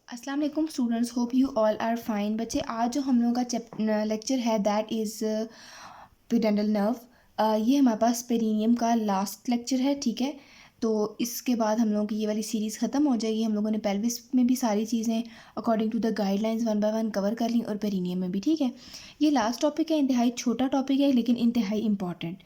अस्सलाम वालेकुम students, hope you all are fine. बच्चे, आज जो हम लोगों का लेक्चर है दैट इज़ पिरानल नर्व। ये हमारे पास पेरिनियम का लास्ट लेक्चर है, ठीक है। तो इसके बाद हम लोगों की ये वाली सीरीज़ ख़त्म हो जाएगी। हम लोगों ने पेल्विस में भी सारी चीज़ें according to the guidelines one by one cover कर ली और पेरिनियम में भी, ठीक है। ये लास्ट टॉपिक है, इंतहाई छोटा टॉपिक है लेकिन इंतहाई इंपॉर्टेंट,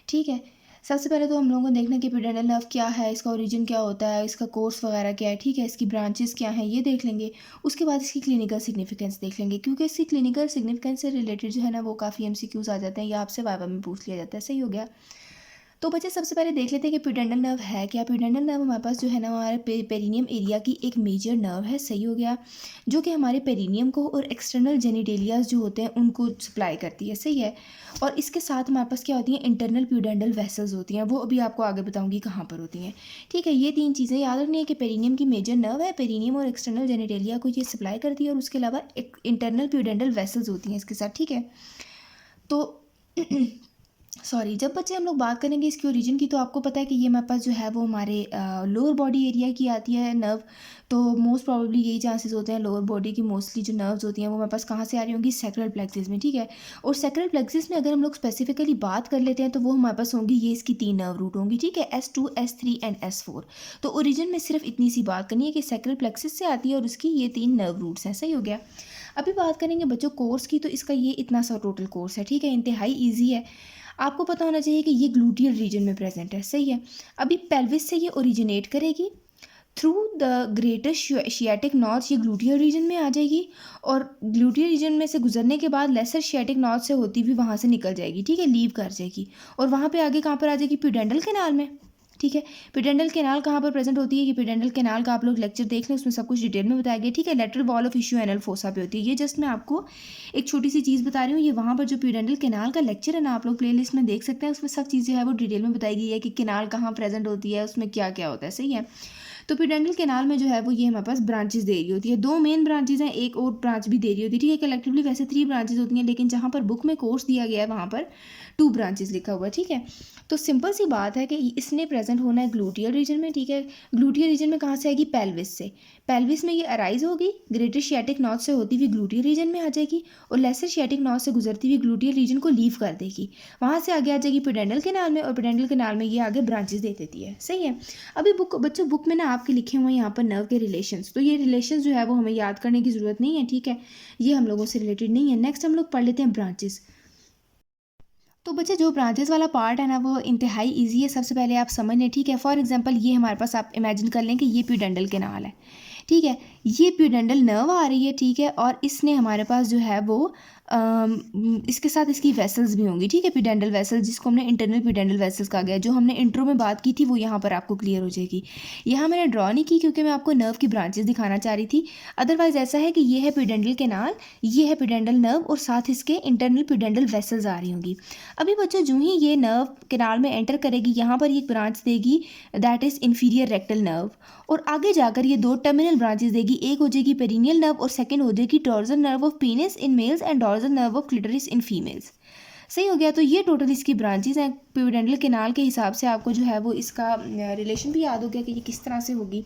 ठीक है। सबसे पहले तो हम लोगों को देखना है कि पिरानल नर्व क्या है, इसका ओरिजिन क्या होता है, इसका कोर्स वगैरह क्या है, ठीक है। इसकी ब्रांचेस क्या हैं ये देख लेंगे। उसके बाद इसकी क्लिनिकल सिग्निफिकेंस देख लेंगे, क्योंकि इसकी क्लिनिकल सिग्निफिकेंस से रिलेटेड जो है ना वो काफ़ी एमसीक्यूज आ जाते हैं या आपसे वाइवा में पूछ लिया जाता है। सही हो गया। तो बच्चे, सबसे पहले देख लेते हैं कि पिडेंटल नर्व है क्या। पिडेंटल नर्व हमारे पास जो है ना हमारे पेरिनियम एरिया की एक मेजर नर्व है, सही हो गया, जो कि हमारे पेरिनियम को और एक्सटर्नल जेनिटेलियाज जो होते हैं उनको सप्लाई करती है, सही है। और इसके साथ हमारे पास क्या होती हैं, इंटरनल प्यूडेंटल वेसल्स होती हैं, वो अभी आपको आगे बताऊंगी कहाँ पर होती हैं, ठीक है। ये तीन चीज़ें याद रखनी है कि पेरिनियम की मेजर नर्व है, पेरिनियम और एक्सटर्नल जेनिटेलिया को ये सप्लाई करती है, और उसके अलावा एक इंटरनल प्यूडेंटल वेसल्स होती हैं इसके साथ, ठीक है। तो सॉरी, जब बच्चे हम लोग बात करेंगे इसकी ओरिजिन की, तो आपको पता है कि ये हमारे पास जो है वो हमारे लोअर बॉडी एरिया की आती है नर्व। तो मोस्ट प्रोबेबली यही चांसेस होते हैं, लोअर बॉडी की मोस्टली जो नर्व्स होती हैं वो हमारे पास कहाँ से आ रही होंगी, सैक्रल प्लेक्सिस में, ठीक है। और सैक्रल प्लेक्सिस में अगर हम लोग स्पेसिफिकली बात कर लेते हैं तो वो हमारे पास होंगी, ये इसकी तीन नर्व रूट होंगी, ठीक है, S2 S3 एंड S4। तो ओरिजिन में सिर्फ इतनी सी बात करनी है कि सैक्रल प्लेक्सिस से आती है और उसकी ये तीन नर्व रूट्स हैं, सही हो गया। अभी बात करेंगे बच्चों कोर्स की, तो इसका ये इतना सा टोटल कोर्स है, ठीक है, इंतहाई ईजी है। आपको पता होना चाहिए कि ये ग्लूटियल रीजन में प्रेजेंट है, सही है। अभी पेल्विस से ये ओरिजिनेट करेगी through the greater sciatic north, ये ग्लूटियल रीजन में आ जाएगी, और ग्लूटियल रीजन में से गुजरने के बाद लेसर शियाटिक नॉर्थ से होती हुई वहाँ से निकल जाएगी, ठीक है, लीव कर जाएगी। और वहाँ पे आगे कहाँ पर आ जाएगी, प्यूडेंटल कैनाल में, ठीक है। पिडेंटल कैनाल कहाँ पर प्रेजेंट होती है, ये पिडेंटल कैनाल का आप लोग लेक्चर देख लें, उसमें सब कुछ डिटेल में बताया गया, ठीक है। Lateral wall of issue anal fossa पे होती है। ये जस्ट मैं आपको एक छोटी सी चीज़ बता रही हूँ, ये वहाँ पर जो पिडेंटल कैनाल का लेक्चर है ना, आप लोग प्लेलिस्ट में देख सकते हैं, उसमें सब चीज़ें है वो डिटेल में बताई गई है कि कैनाल कहाँ प्रेजेंट होती है, उसमें क्या क्या होता है, सही है। तो पिडेंटल कैनाल में जो है वो ये हमारे पास ब्रांचेस दे रही होती है, दो मेन ब्रांचेस हैं, एक और ब्रांच भी दे रही होती है, ठीक है। कलेक्टिवली वैसे 3 ब्रांचेस होती हैं, लेकिन जहाँ पर बुक में कोर्स दिया गया है वहाँ पर 2 ब्रांचेस लिखा हुआ है, ठीक है। तो सिंपल सी बात है कि इसने प्रेजेंट होना है ग्लूटियल रीजन में, ठीक है। ग्लूटियल रीजन में कहाँ से आएगी, पेल्विस से। पेल्विस में ये अराइज होगी, ग्रेटर शियाटिक नॉर्थ से होती हुई ग्लूटियल रीजन में आ जाएगी, और लेसर शियाटिक नॉर्थ से गुजरती हुई ग्लूटियल रीजन को लीव कर देगी, वहाँ से आगे आ जाएगी पिडेंटल कैनाल में, और पिडेंटल कैनाल में ये आगे ब्रांचेस दे देती है, सही है। अभी बच्चों बुक में ना आपके लिखे हुए हैं यहाँ पर नर्व के रिलेशंस, तो ये रिलेशंस जो है वो हमें याद करने की ज़रूरत नहीं है, ठीक है, ये हम लोगों से रिलेटेड नहीं है। नेक्स्ट हम लोग पढ़ लेते हैं ब्रांचेस। तो बच्चे, जो ब्रांचेस वाला पार्ट है ना वो इंतहाई इजी है। सबसे पहले आप समझ लें, ठीक है। फॉर एग्जांपल ये हमारे पास, आप इमेजिन कर लें कि ये प्यूडेंटल कैनाल है, ठीक है। ये प्यूडेंटल नर्व आ रही है, ठीक है, और इसने हमारे पास जो है वो इसके साथ इसकी वेसल्स भी होंगी, ठीक है, प्यूडेंटल वेसल्स, जिसको हमने इंटरनल प्यूडेंटल वेसल्स कहा गया। जो हमने इंट्रो में बात की थी वो यहाँ पर आपको क्लियर हो जाएगी। यहाँ मैंने ड्रॉ नहीं की क्योंकि मैं आपको नर्व की ब्रांचेस दिखाना चाह रही थी। अदरवाइज ऐसा है कि ये है प्यूडेंटल कैनाल, ये है प्यूडेंटल नर्व, और साथ इसके इंटरनल प्यूडेंटल वेसल्स आ रही होंगी। अभी बच्चों, जो ही ये नर्व कैनाल में एंटर करेगी, यहाँ पर ये एक ब्रांच देगी, that is inferior rectal nerve, और आगे जाकर ये 2 टर्मिनल ब्रांचेस देगी, एक हो जाएगी पेरिनियल नर्व और सेकंड हो जाएगी dorsal nerve of penis in males and dorsal nerve of clitoris in females, सही हो गया। तो ये टोटल इसकी ब्रांचेस हैं। प्यूडेंटल कैनाल के हिसाब से आपको जो है वो इसका रिलेशन भी याद हो गया कि ये किस तरह से होगी।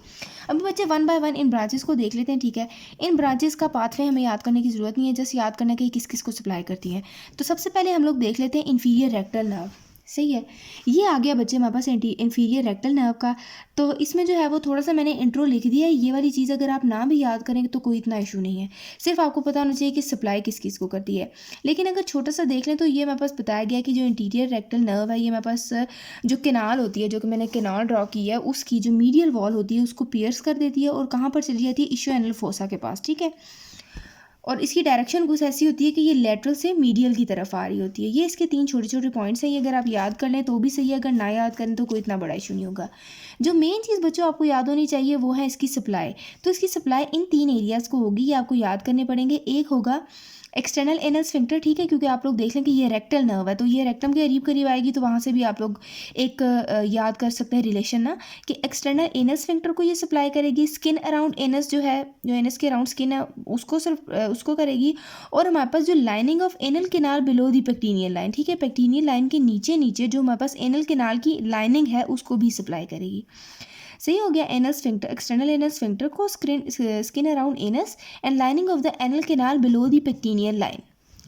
अभी बच्चे one by one in branches को देख लेते हैं, ठीक है। इन ब्रांचेस का पाथवे हमें याद करने की ज़रूरत नहीं है, जस्ट याद करना कि ये किस किस को सप्लाई करती हैं। तो सबसे पहले हम लोग देख लेते हैं इंफीरियर रेक्टल नर्व, सही है। ये आ गया बच्चे हमारे पास इंफीरियर रेक्टल नर्व का। तो इसमें जो है वो थोड़ा सा मैंने इंट्रो लिख दिया है, ये वाली चीज़ अगर आप ना भी याद करेंगे तो कोई इतना इशू नहीं है, सिर्फ आपको पता होना चाहिए कि सप्लाई किस किस को करती है। लेकिन अगर छोटा सा देख लें तो ये मेरे पास बताया गया कि जो इंटीरियर रेक्टल नर्व है, ये मेरे पास जो कैनाल होती है, जो कि मैंने कैनाल ड्रॉ की है, उसकी जो मीडियल वॉल होती है उसको पियर्स कर देती है और कहाँ पर चली जाती है, इश्यू एनल फोसा के पास, ठीक है। और इसकी डायरेक्शन कुछ ऐसी होती है कि ये लेटरल से मीडियल की तरफ आ रही होती है। ये इसके 3 छोटे छोटे पॉइंट्स हैं, ये अगर आप याद कर लें तो भी सही है, अगर ना याद करें तो कोई इतना बड़ा इशू नहीं होगा। जो मेन चीज़ बच्चों आपको याद होनी चाहिए वो है इसकी सप्लाई। तो इसकी सप्लाई इन 3 एरियाज़ को होगी, ये आपको याद करने पड़ेंगे। एक होगा एक्सटर्नल एनल स्फिंक्टर, ठीक है, क्योंकि आप लोग देख लें कि ये रेक्टल नर्व है, तो ये रेक्टम के करीब करीब आएगी, तो वहाँ से भी आप लोग एक याद कर सकते हैं रिलेशन ना, कि एक्सटर्नल एनल स्फिंक्टर को ये सप्लाई करेगी, स्किन अराउंड एनस जो है, जो एनस के अराउंड स्किन है उसको सिर्फ उसको करेगी, और हमारे पास जो lining of anal canal below the pectineal line, ठीक है, पेक्टीनियल लाइन के नीचे नीचे जो हमारे पास एनल कैनाल की लाइनिंग है उसको भी सप्लाई करेगी। सही हो गया। Anal sphincter, external anal sphincter को skin around anus and lining of the anal canal below the pectineal line.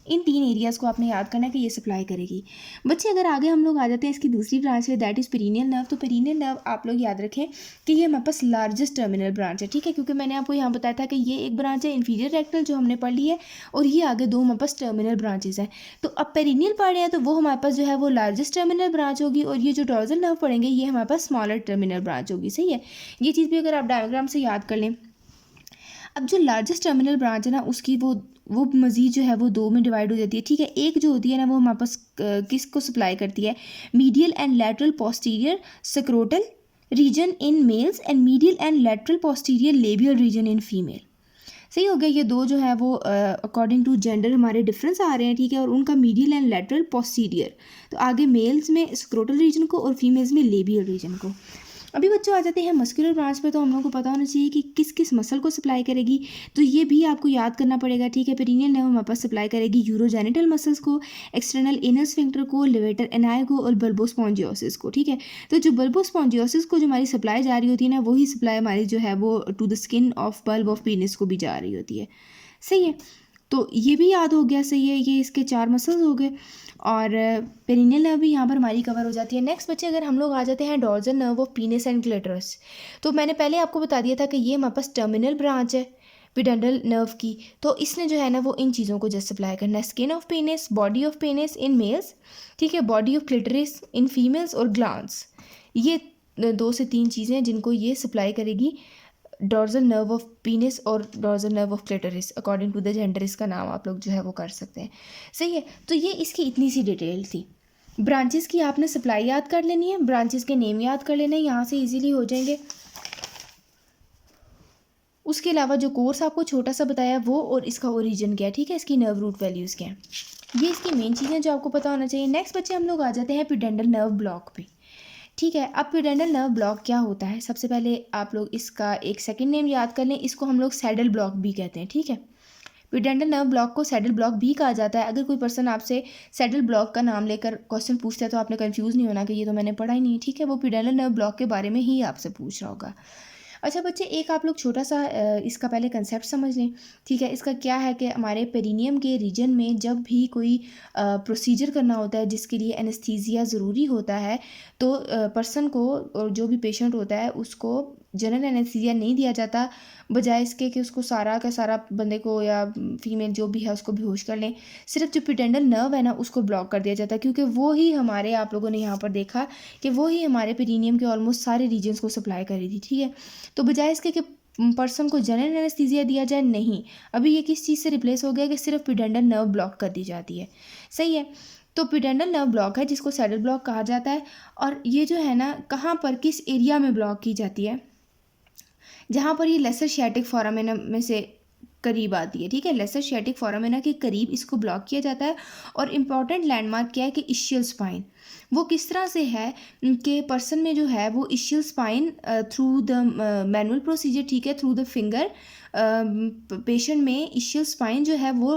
इन 3 एरियाज़ को आपने याद करना है कि ये सप्लाई करेगी। बच्चे अगर आगे हम लोग आ जाते हैं इसकी दूसरी ब्रांच में, दैट इज़ पेरिनियल नर्व। तो पेरिनियल नर्व आप लोग याद रखें कि ये हमारे पास लार्जेस्ट टर्मिनल ब्रांच है, ठीक है, क्योंकि मैंने आपको यहाँ बताया था कि ये एक ब्रांच है इंफीरियर रेक्टल जो हमने पढ़ ली है, और ये आगे 2 हमारे पास टर्मिनल ब्रांचेज हैं। तो अब पेरिनियल पढ़ रहे हैं तो वो हमारे पास जो है वो लार्जेस्ट टर्मिनल ब्रांच होगी, और ये जो डॉर्सल नर्व पढ़ेंगे ये हमारे पास स्मॉलर टर्मिनल ब्रांच होगी। सही है, ये चीज़ भी अगर आप डायग्राम से याद कर लें। अब जो लार्जेस्ट टर्मिनल ब्रांच है ना उसकी वो मज़ीद जो है वो 2 में डिवाइड हो जाती है, ठीक है। एक जो होती है ना वो हमारे पास किसको सप्लाई करती है, medial and lateral posterior scrotal region in males and medial and lateral posterior labial region in female. सही हो गया। ये 2 जो है वो अकॉर्डिंग टू जेंडर हमारे डिफरेंस आ रहे हैं, ठीक है, और उनका मीडियल एंड लैटरल पोस्टीरियर, तो आगे मेल्स में सक्रोटल रीजन को और फीमेल्स में लेबियल रीजन को। अभी बच्चों आ जाते हैं मस्कुलर ब्रांच पे। तो हम लोग को पता होना चाहिए कि किस किस मसल को सप्लाई करेगी, तो ये भी आपको याद करना पड़ेगा, ठीक है। पेरिनियल नर्व हमारे पास सप्लाई करेगी यूरोजेनिटल मसल्स को, एक्सटर्नल एनल स्फिंक्टर को, लेवेटर एनाई को और बल्बोस्पॉन्जियोसिस को, ठीक है। तो जो बल्बोस्पॉन्जियोसिस को जो हमारी सप्लाई जा रही होती है ना, वही सप्लाई हमारी जो है वो to the skin of bulb of penis को भी जा रही होती है। सही है, तो ये भी याद हो गया। सही है, ये इसके 4 मसल्स हो गए, और पेरिनियल नर्व भी यहाँ पर हमारी कवर हो जाती है। नेक्स्ट बच्चे अगर हम लोग आ जाते हैं dorsal nerve of penis and clitoris. तो मैंने पहले आपको बता दिया था कि ये हमारे पास टर्मिनल ब्रांच है पिडेंडल नर्व की, तो इसने जो है ना वो इन चीज़ों को जस्ट सप्लाई करना है, skin of penis, body of penis in males, ठीक है, body of clitoris in females, और ग्लांस। ये 2 से 3 चीज़ें हैं जिनको ये सप्लाई करेगी, डॉर्सल नर्व ऑफ पीनिस और dorsal nerve of clitoris, according to the gender इसका नाम आप लोग जो है वो कर सकते हैं। सही है, तो ये इसकी इतनी सी डिटेल थी। ब्रांचेस की आपने सप्लाई याद कर लेनी है, ब्रांचेस के नेम याद कर लेना है, यहाँ से इजीली हो जाएंगे। उसके अलावा जो कोर्स आपको छोटा सा बताया वो, और इसका ओरिजिन क्या है, ठीक है, इसकी नर्व रूट वैल्यूज़ क्या हैं, ये इसकी मेन चीज़ें जो आपको पता होना चाहिए। नेक्स्ट बच्चे हम लोग आ जाते हैं पिडेंडल नर्व ब्लॉक पे, ठीक है। अब पिडेंडल नर्व ब्लॉक क्या होता है, सबसे पहले आप लोग इसका एक सेकंड नेम याद कर लें, इसको हम लोग सैडल ब्लॉक भी कहते हैं, ठीक है। पिडेंडल नर्व ब्लॉक को सैडल ब्लॉक भी कहा जाता है। अगर कोई पर्सन आपसे सैडल ब्लॉक का नाम लेकर क्वेश्चन पूछता है तो आपने कंफ्यूज नहीं होना कि ये तो मैंने पढ़ा ही नहीं, ठीक है, वो पिडेंडल नर्व ब्लॉक के बारे में ही आपसे पूछ रहा होगा। अच्छा बच्चे, एक आप लोग छोटा सा इसका पहले कंसेप्ट समझ लें, ठीक है। इसका क्या है कि हमारे पेरिनियम के रीजन में जब भी कोई प्रोसीजर करना होता है जिसके लिए एनेस्थीसिया ज़रूरी होता है, तो पर्सन को और जो भी पेशेंट होता है उसको जनरल एनेस्थीसिया नहीं दिया जाता, बजाय इसके कि उसको सारा का सारा बंदे को या फीमेल जो भी है उसको बेहोश कर लें। सिर्फ जो पिडेंडल नर्व है ना उसको ब्लॉक कर दिया जाता है, क्योंकि वो ही हमारे, आप लोगों ने यहाँ पर देखा कि वो ही हमारे पेरिनियम के ऑलमोस्ट सारे रीजन्स को सप्लाई कर रही थी, ठीक है। तो बजाय इसके कि पर्सन को जनरल एनेस्थीसिया दिया जाए, नहीं, अभी ये किस चीज़ से रिप्लेस हो गया कि सिर्फ पिडेंडल नर्व ब्लॉक कर दी जाती है। सही है, तो पिडेंडल नर्व ब्लॉक है जिसको सैडल ब्लॉक कहा जाता है, और ये जो है ना कहाँ पर किस एरिया में ब्लॉक की जाती है, जहाँ पर ये लेसर शियाटिक फोरामेना में से करीब आती है, ठीक है, लेसर शियाटिक फोरामेना के करीब इसको ब्लॉक किया जाता है। और इम्पॉर्टेंट लैंडमार्क क्या है कि इशियल स्पाइन, वो किस तरह से है कि पर्सन में जो है वो essential spine through the manual procedure, ठीक है, थ्रू द फिंगर पेशेंट में इशियल स्पाइन जो है वो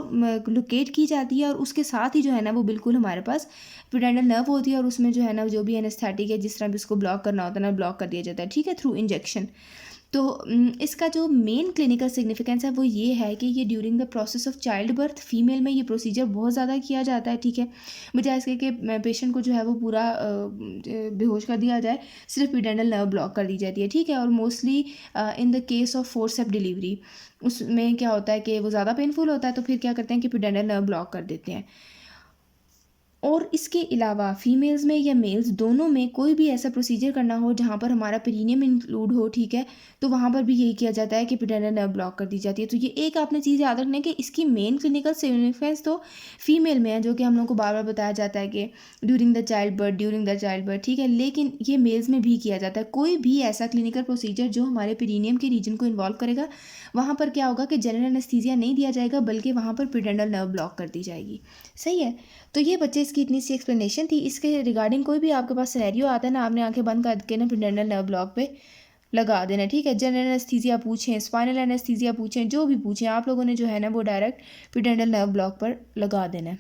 लोकेट की जाती है, और उसके साथ ही जो है ना वो बिल्कुल हमारे पास पिडेंडल नर्व होती है, और उसमें जो है ना जो भी एनेस्थेटिक है जिस तरह भी उसको ब्लॉक करना होता है ना ब्लॉक कर दिया जाता है, ठीक है, थ्रू इंजेक्शन। तो इसका जो मेन क्लिनिकल सिग्निफिकेंस है वो ये है कि ये during the process of child birth female में ये प्रोसीजर बहुत ज़्यादा किया जाता है, ठीक है, बजाय इसके कि पेशेंट को जो है वो पूरा बेहोश कर दिया जाए, सिर्फ पिडेंडल नर्व ब्लॉक कर दी जाती है, ठीक है। और mostly in the case of forceps delivery उसमें क्या होता है कि वो ज़्यादा पेनफुल होता है, तो फिर क्या करते हैं कि पिडेंडल नर्व ब्लॉक कर देते हैं। और इसके अलावा फीमेल्स में या मेल्स दोनों में कोई भी ऐसा प्रोसीजर करना हो जहाँ पर हमारा पेरिनियम इंक्लूड हो, ठीक है, तो वहाँ पर भी यही किया जाता है कि पिडेंडल नर्व ब्लॉक कर दी जाती है। तो ये एक आपने चीज़ याद रखना है कि इसकी मेन क्लिनिकल सिग्निफिकेंस तो फीमेल में है, जो कि हम लोग को बार बार बताया जाता है कि ड्यूरिंग द चाइल्ड बर्थ, ठीक है, लेकिन ये मेल्स में भी किया जाता है। कोई भी ऐसा क्लिनिकल प्रोसीजर जो हमारे पेरिनियम के रीजन को इन्वॉल्व करेगा, वहाँ पर क्या होगा कि जनरल एनेस्थीसिया नहीं दिया जाएगा, बल्कि वहाँ पर पिडेंडल नर्व ब्लॉक कर दी जाएगी। सही है, तो ये बच्चे इसकी इतनी सी एक्सप्लेनेशन थी। इसके रिगार्डिंग कोई भी आपके पास सिनेरियो आता है ना, आपने आंखें बंद करके ना पिडेंडल नर्व ब्लॉक पे लगा देना, ठीक है। जनरल एनेस्थीसिया पूछें, स्पाइनल एनेस्थीसिया पूछें, जो भी पूछें, आप लोगों ने जो है ना वो डायरेक्ट पिडेंडल नर्व ब्लॉक पर लगा देना है,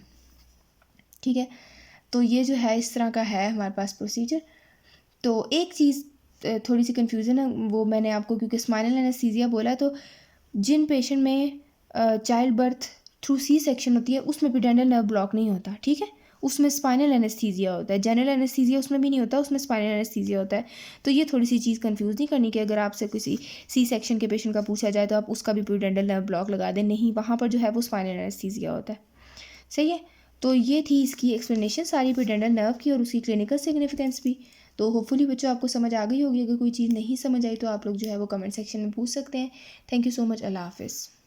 ठीक है। तो ये जो है इस तरह का है हमारे पास प्रोसीजर। तो एक चीज़ थोड़ी सी कन्फ्यूज़न है वो मैंने आपको, क्योंकि स्पाइनल एनेस्थीसिया बोला तो जिन पेशेंट में child birth through C section होती है उसमें एपिडेंडल नर्व ब्लॉक नहीं होता, ठीक है, उसमें स्पाइनल एनेस्थीसिया होता है। जनरल एनेस्थीसिया उसमें भी नहीं होता, उसमें स्पाइनल एनेस्थीसिया होता है। तो ये थोड़ी सी चीज़ कंफ्यूज नहीं करनी कि अगर आपसे किसी सी सेक्शन के पेशेंट का पूछा जाए तो आप उसका भी एपिडेंडल नर्व ब्लॉक लगा दें, नहीं, वहाँ पर जो है वो स्पाइनल एनेस्थीसिया होता है। सही है। तो ये थी इसकी एक्सप्लेनेशन सारी एपिडेंडल नर्व की और उसकी क्लिनिकल सिग्निफिकेंस भी। तो होपफुली बच्चों आपको समझ आ गई होगी। अगर कोई चीज़ नहीं समझ आई तो आप लोग जो है वो कमेंट सेक्शन में पूछ सकते हैं। Thank you so much. अल्लाह हाफिज़।